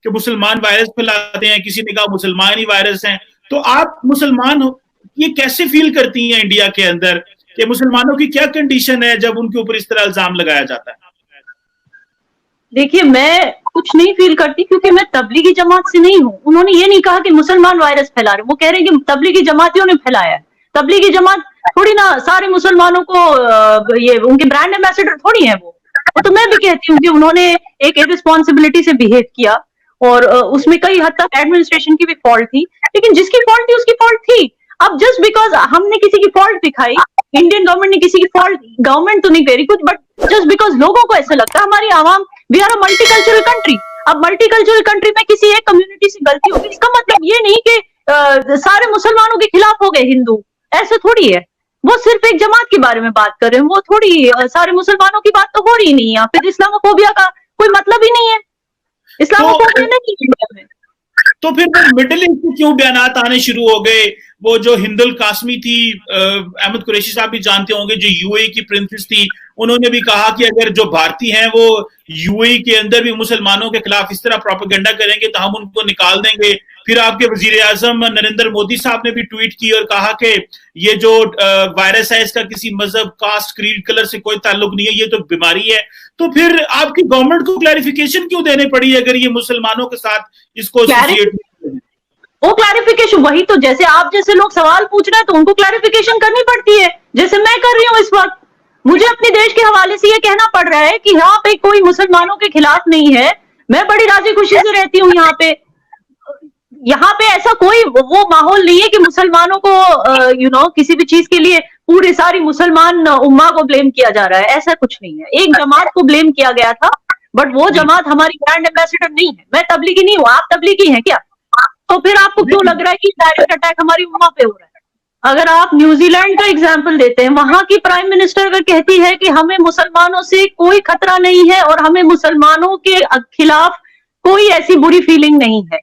कि मुसलमान वायरस फैलाते हैं, किसी ने कहा मुसलमान ही वायरस हैं। तो आप मुसलमान हो, ये कैसे फील करती हैं इंडिया के अंदर कि मुसलमानों की क्या कंडीशन है जब उनके ऊपर इस तरह इल्जाम लगाया जाता है? देखिए, मैं कुछ नहीं फील करती क्योंकि मैं तबलीगी जमात से नहीं हूँ। उन्होंने ये नहीं कहा कि मुसलमान वायरस फैला रहे, वो कह रहे हैं कि तबलीगी जमातियों ने फैलाया है। तबलीगी जमात थोड़ी ना सारे मुसलमानों को ये उनके ब्रांड एम्बेसडर थोड़ी है वो। तो मैं भी कहती हूँ कि उन्होंने एक इररिस्पॉन्सिबिलिटी से बिहेव किया और उसमें कई हद तक एडमिनिस्ट्रेशन की भी फॉल्ट थी, लेकिन जिसकी फॉल्ट थी उसकी फॉल्ट थी। अब जस्ट बिकॉज हमने किसी की फॉल्ट दिखाई, इंडियन गवर्नमेंट ने किसी की फॉल्ट, गवर्नमेंट तो नहीं कह रही कुछ, बट जस्ट बिकॉज लोगों को ऐसा लगता है हमारी आवाम, we are a multicultural country. अब मल्टीकल्चरल कंट्री में किसी एक कम्युनिटी से गलती होगी, इसका मतलब ये नहीं कि सारे मुसलमानों के खिलाफ हो गए हिंदू, ऐसे थोड़ी है। वो सिर्फ एक जमात के बारे में बात कर रहे हैं, वो थोड़ी सारे मुसलमानों की बात तो हो रही नहीं है। फिर इस्लामोफोबिया का कोई मतलब ही नहीं है, इस्लामोफोबिया नहीं है इंडिया में। तो फिर वो मिडिल ईस्ट के क्यों बयानात आने शुरू हो गए? वो जो हिंदुल कासमी थी, अहमद कुरैशी साहब भी जानते होंगे, जो यूएई की प्रिंसेस थी, उन्होंने भी कहा कि अगर जो भारतीय हैं वो यूएई के अंदर भी मुसलमानों के खिलाफ इस तरह प्रोपेगेंडा करेंगे तो हम उनको निकाल देंगे। फिर आपके वजीर आजम नरेंद्र मोदी साहब ने भी ट्वीट की और कहा कि ये जो वायरस है इसका किसी मजहब, कास्ट, क्रीड, कलर से कोई ताल्लुक नहीं है, ये तो बीमारी है। तो फिर आपकी गवर्नमेंट को क्लैरिफिकेशन क्यों देने पड़ी अगर ये मुसलमानों के साथ इसको एसोसिएट? वो क्लैरिफिकेशन वही तो, जैसे आप जैसे लोग सवाल पूछ रहे हैं तो उनको क्लैरिफिकेशन करनी पड़ती है, जैसे मैं कर रही हूँ इस वक्त। मुझे अपने देश के हवाले से ये कहना पड़ रहा है कि यहाँ पे कोई मुसलमानों के खिलाफ नहीं है, मैं बड़ी राजी खुशी से रहती हूँ यहाँ पे। यहाँ पे ऐसा कोई वो माहौल नहीं है कि मुसलमानों को किसी भी चीज के लिए पूरी सारी मुसलमान उम्मा को ब्लेम किया जा रहा है, ऐसा कुछ नहीं है। एक जमात को ब्लेम किया गया था, बट वो जमात हमारी ब्रांड एम्बेसडर नहीं है। मैं तबलीगी नहीं हूँ, आप तबलीगी हैं क्या? तो फिर आपको क्यों लग रहा है कि डायरेक्ट अटैक हमारी उम्मा पे हो रहा है? अगर आप न्यूजीलैंड का एग्जाम्पल देते हैं, वहां की प्राइम मिनिस्टर अगर कहती है कि हमें मुसलमानों से कोई खतरा नहीं है और हमें मुसलमानों के खिलाफ कोई ऐसी बुरी फीलिंग नहीं है,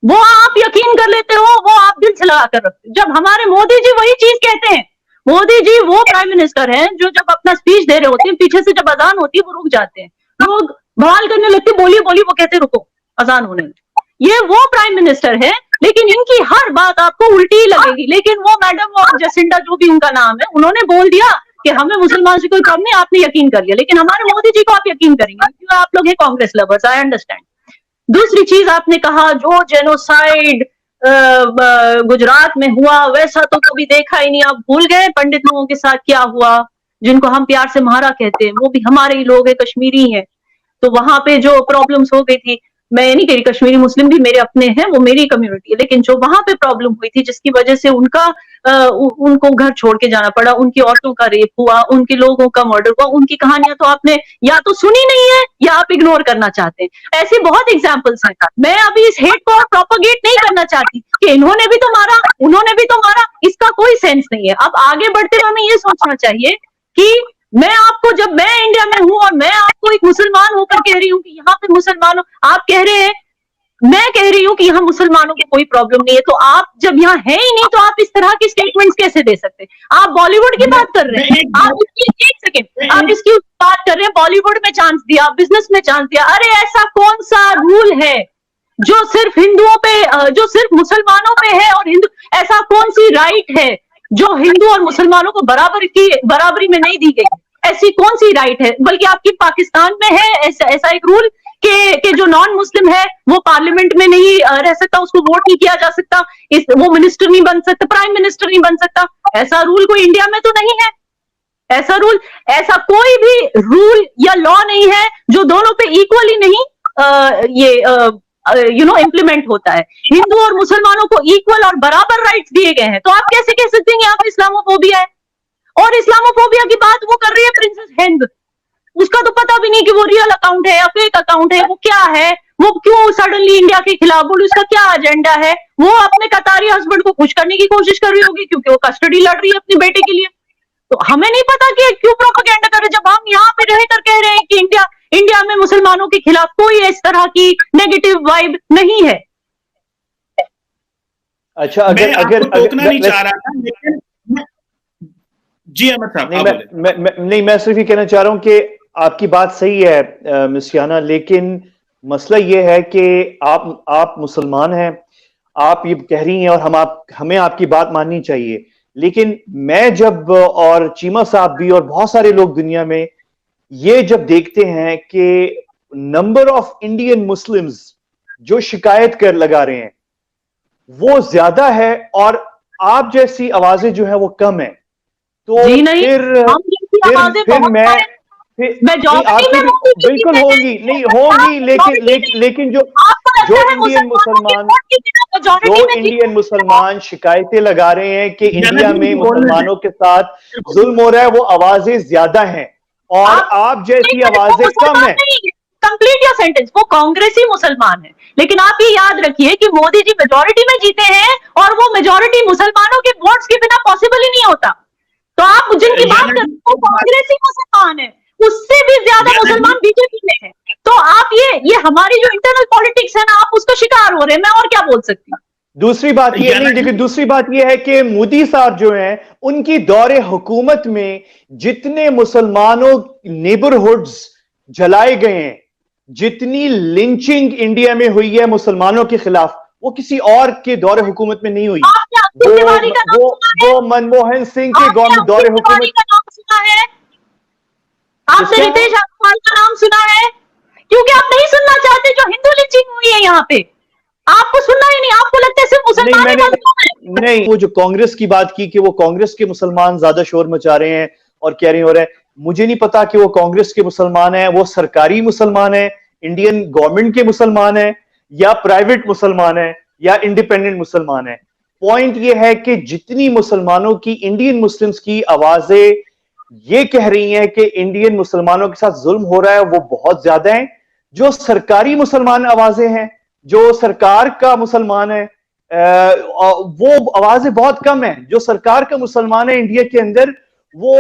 वो आप यकीन कर लेते हो, वो आप दिल से लगा कर रखते हो। जब हमारे मोदी जी वही चीज कहते हैं, मोदी जी वो प्राइम मिनिस्टर हैं जो जब अपना स्पीच दे रहे होते हैं, पीछे से जब अजान होती है वो रुक जाते हैं, लोग बवाल करने लगते, बोलिए बोलिए, वो कहते रुको अजान होने में। ये वो प्राइम मिनिस्टर है, लेकिन इनकी हर बात आपको उल्टी ही लगेगी। लेकिन वो मैडम, वो जसिंडा जो भी उनका नाम है, उन्होंने बोल दिया कि हमें मुसलमान से कोई प्रॉब्लम नहीं, आपने यकीन कर लिया। लेकिन हमारे मोदी जी को आप यकीन करेंगे क्योंकि आप लोग हैं कांग्रेस लवर्स, आई अंडरस्टैंड। दूसरी चीज आपने कहा जो जेनोसाइड गुजरात में हुआ वैसा तो कभी देखा ही नहीं, आप भूल गए पंडित लोगों के साथ क्या हुआ, जिनको हम प्यार से महारा कहते हैं, वो भी हमारे ही लोग हैं, कश्मीरी हैं। तो वहां पे जो प्रॉब्लम्स हो गई थी, मैं नहीं कह रही, कश्मीरी मुस्लिम भी मेरे अपने हैं, वो मेरी कम्युनिटी है, लेकिन जो वहां पे प्रॉब्लम हुई थी जिसकी वजह से उनको घर छोड़ के जाना पड़ा, उनकी औरतों का रेप हुआ, उनके लोगों का मर्डर हुआ, उनकी कहानियां तो आपने या तो सुनी नहीं है या आप इग्नोर करना चाहते हैं। ऐसी बहुत एग्जाम्पल्स हैं। मैं अभी इस हेट को प्रोपोगेट नहीं करना चाहती कि इन्होंने भी तो मारा, उन्होंने भी तो मारा, इसका कोई सेंस नहीं है। अब आगे बढ़ते हुए हमें ये सोचना चाहिए कि मैं आपको, जब मैं इंडिया में हूं और मैं आपको एक मुसलमान होकर कह रही हूं कि यहाँ पे मुसलमानों, आप कह रहे हैं, मैं कह रही हूं कि यहाँ मुसलमानों की कोई प्रॉब्लम नहीं है, तो आप जब यहाँ है ही नहीं तो आप इस तरह की स्टेटमेंट्स कैसे दे सकते हैं? आप बॉलीवुड की बात कर रहे हैं, आप इसकी एक सेकेंड, आप इसकी बात कर रहे हैं, बॉलीवुड में चांस दिया, बिजनेस में चांस दिया। अरे ऐसा कौन सा रूल है जो सिर्फ हिंदुओं पे, जो सिर्फ मुसलमानों पे है? और हिंदू, ऐसा कौन सी राइट है जो हिंदू और मुसलमानों को बराबरी में नहीं दी गई? ऐसी कौन सी राइट है? बल्कि आपकी पाकिस्तान में है ऐसा एक रूल कि जो नॉन मुस्लिम है वो पार्लियामेंट में नहीं रह सकता, उसको वोट नहीं किया जा सकता, वो मिनिस्टर नहीं बन सकता, प्राइम मिनिस्टर नहीं बन सकता। ऐसा रूल कोई इंडिया में तो नहीं है। ऐसा रूल, ऐसा कोई भी रूल या लॉ नहीं है जो दोनों पे इक्वली नहीं इम्प्लीमेंट होता है। हिंदू और मुसलमानों को इक्वल और बराबर राइट्स दिए गए हैं, तो आप कैसे कह सकते हैं यहाँ पे इस्लामोफोबिया है? और इस्लामोफोबिया की बात वो कर रही है प्रिंसेस हिंद, उसका तो पता भी नहीं कि वो रियल अकाउंट है या फेक अकाउंट है, वो क्या है, वो क्यों सडनली इंडिया के खिलाफ बोली, उसका क्या एजेंडा है? वो अपने कतारी हस्बैंड को खुश करने की कोशिश कर रही होगी क्योंकि वो कस्टडी लड़ रही है अपने बेटे के लिए। तो हमें नहीं पता कि क्यों प्रोपेगेंडा कर रहे, जब हम यहाँ पे रहकर कह रहे हैं कि इंडिया में मुसलमानों के खिलाफ कोई इस तरह की नेगेटिव वाइब नहीं है। अच्छा, अगर रोकना नहीं चाह रहा था, लेकिन जी अहमद साहब, मैं सिर्फ ये कहना चाह रहा हूं कि आपकी बात सही है मिस याना, लेकिन मसला ये है कि आप मुसलमान हैं, आप ये कह रही हैं और हमें आपकी बात माननी चाहिए, लेकिन मैं जब और चीमा साहब भी और बहुत सारे लोग दुनिया में ये जब देखते हैं कि नंबर ऑफ इंडियन मुस्लिम्स जो शिकायत कर लगा रहे हैं वो ज्यादा है और आप जैसी आवाजें जो है वो कम है, तो जी नहीं, हम जैसी आवाजें फिर बहुत मैं मेजॉरिटी में बिल्कुल होंगी, नहीं होंगी, लेकिन जो इंडियन मुसलमान शिकायतें लगा रहे हैं कि इंडिया में मुसलमानों के साथ जुल्म हो रहा है, वो आवाजें ज्यादा हैं और आप जैसी आवाजें कम है। कंप्लीट योर सेंटेंस, वो कांग्रेसी मुसलमान है, लेकिन आप ये याद रखिए कि मोदी जी मेजॉरिटी में जीते हैं और वो मेजॉरिटी मुसलमानों के वोट्स के बिना पॉसिबल ही नहीं होता। तो आप जिनकी बात करते हैं वो कांग्रेसी मुसलमान है, उससे भी ज्यादा मुसलमान बीजेपी में है। तो आप ये हमारी जो इंटरनल पॉलिटिक्स है ना, आप उसका शिकार हो रहे हैं, मैं और क्या बोल सकती हूँ। दूसरी बात ये नहीं, लेकिन दूसरी बात ये है कि मोदी साहब जो हैं उनकी दौरे हुकूमत में जितने मुसलमानों नेबरहुड्स जलाए गए हैं, जितनी लिंचिंग इंडिया में हुई है मुसलमानों के खिलाफ, वो किसी और के दौरे हुकूमत में नहीं हुई। वो मनमोहन सिंह के गवर्नमेंट दौरे हुकूमत का नाम सुना है आपने? रितेश अग्रवाल का नाम सुना है? क्योंकि आप नहीं सुनना चाहते जो हिंदू लिंचिंग हुई है यहाँ पे, आपको सुनना ही नहीं, आपको लगता है सिर्फ मुसलमान ही मजलूम है। नहीं, वो जो कांग्रेस की बात की कि वो कांग्रेस के मुसलमान ज्यादा शोर मचा रहे हैं और कह रहे हो रहे हैं, मुझे नहीं पता कि वो कांग्रेस के मुसलमान हैं, वो सरकारी मुसलमान है, इंडियन गवर्नमेंट के मुसलमान है, या प्राइवेट मुसलमान है, या इंडिपेंडेंट मुसलमान है। पॉइंट ये है कि जितनी मुसलमानों की, इंडियन मुस्लिम्स की आवाजें ये कह रही हैं कि इंडियन मुसलमानों के साथ जुल्म हो रहा है, वो बहुत ज्यादा है। जो सरकारी मुसलमान आवाजें हैं, जो सरकार का मुसलमान है, वो आवाजें बहुत कम है। जो सरकार का मुसलमान है इंडिया के अंदर, वो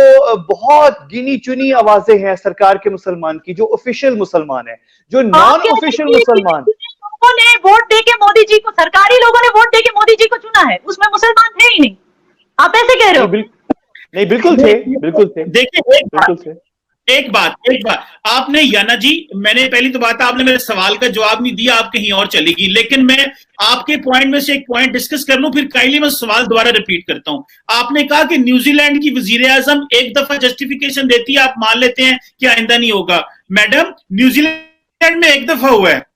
बहुत गिनी चुनी आवाजें हैं सरकार के मुसलमान की, जो ऑफिशियल मुसलमान है। जो नॉन ऑफिशियल मुसलमान, लोगों ने वोट देके मोदी जी को, सरकारी लोगों ने वोट देके मोदी जी को चुना है, उसमें मुसलमान थे ही नहीं। आप ऐसे कह रहे हो? नहीं, बिल्कुल थे। देखिए एक बात आपने, याना जी, मैंने पहली तो बात, आपने मेरे सवाल का जवाब नहीं दिया, आप कहीं और चलेगी, लेकिन मैं आपके पॉइंट में से एक पॉइंट डिस्कस कर लूं, फिर काइंडली मैं सवाल दोबारा रिपीट करता हूं। आपने कहा कि न्यूजीलैंड की वजीर आजम एक दफा जस्टिफिकेशन देती है, आप मान लेते हैं कि आइंदा नहीं होगा। मैडम, न्यूजीलैंड में एक दफा हुआ है,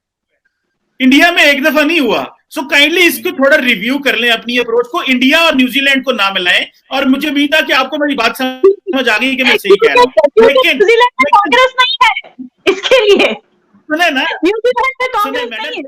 इंडिया में एक दफा नहीं हुआ। सो काइंडली इसको थोड़ा रिव्यू कर लें, अपनी अप्रोच को, इंडिया और न्यूजीलैंड को ना मिलाएं। और मुझे उम्मीद था कि आपको मेरी बात समझ आ गई कि मैं सही कह रहा हूं, लेकिन न्यूजीलैंड में कांग्रेस नहीं है इसके लिए। सुने ना, न्यूजीलैंड में कांग्रेस नहीं है।